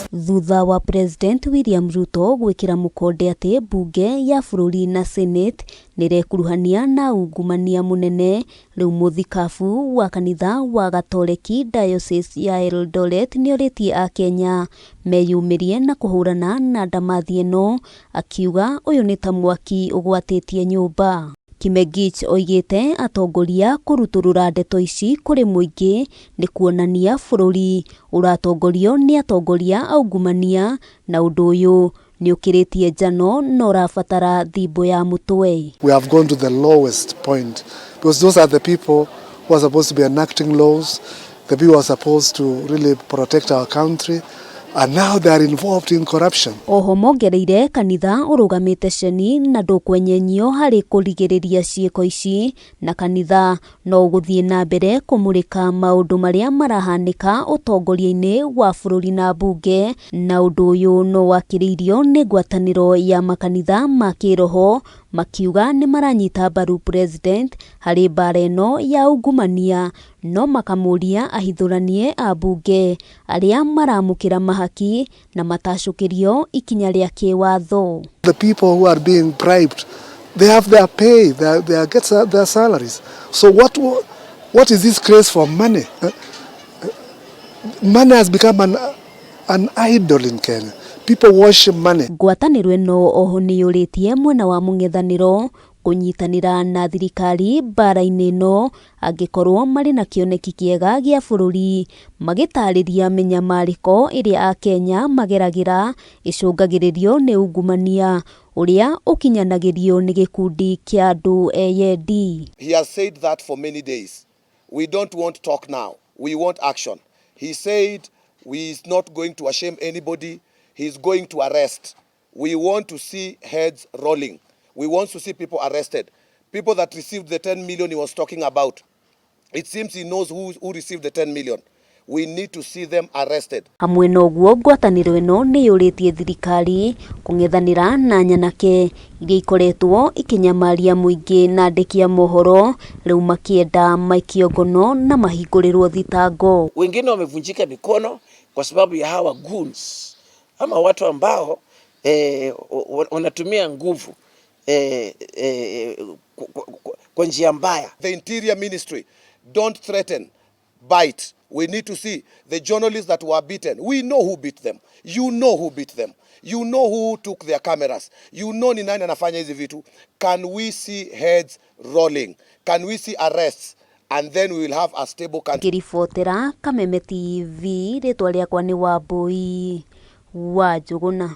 Thutha wa President William Ruto gwikira mukonde ati bunge ya bururi na Senate nirekuruhania na ungumania munene, riu muthikabu wa kanitha wa Gatoreki DIOCESE ya ELDORET nioritie AKENYA meyumirie na kuhurana na ndamathia ino, akiuga uyu ni ta mwaki ugwatitie nyumba. KIMENGICH oigite atongoria kuruturura ndeto ici kuri muingi ni kuonania bururi uratongorio ni atongoria aungumania, na undu uyu ni ukiritie njano na urabatara thimbo ya mutwe. We have gone to the lowest point because those are the people who are supposed to be enacting laws, the people who are supposed to really protect our country, and now they are involved in corruption. Oho mongereire kanitha urugamite ceni na ndukwenyenyio hari kurigiriria ciiko ici, na kanitha no guthie na mbere kumurika maundu maria marahanika utongoria-ini wa bururi na bunge, na undu uyu no wakiriirio ni ngwataniro ya makanitha ma kiroho, makiuga ni maranyita mbaru president hari mbara ino ya ungumania, no makamuria ahithuranie a bunge aria maramukira mahaki na matashukirio ikinya ria kiwatho. The people who are being bribed, they have their pay, they get their salaries. So what is this craze for money? Money has become an idol in Kenya. People worship money. Ngwataniro ino oho ni yuritie mwena wa mungethaniro kunyitanira na thirikari mbara-ini ino angikorwo mari na kioneki kiega gia bururi, magitariria menyamariko iria AKENYA mageragira icungagiririo ni ungumania uria ukinyanagirio ni gikundi kia andu eyendi. He has said that for many days. We don't want talk now. We want action. He said he is not going to shame anybody. He is going to arrest. We want to see heads rolling. We want to see people arrested. People that received the 10 million he was talking about. It seems he knows who received the 10 million. We need to see them arrested. Hamwe noguo ngwataniro ino ni yuritie thirikari kungethanira na nyanake iria ikoretwo ikinyamaria muingi na andiki a mohoro, riu makienda maikio ngono na mahingurirwo thitango. Wengine wamevunjika mikono kwa sababu ya hawa goons ama watu ambao wanatumia nguvu kwa njia mbaya. The Interior Ministry, don't threaten, bite. We need to see the journalists that were beaten. We know who beat them. You know who beat them. You know who took their cameras. You know ni nani anafanya hizi vitu. Can we see heads rolling? Can we see arrests? And then we will have a stable country. Kirifotera Kameme TV, ritwa riakwa ni Wambui wa Njuguna.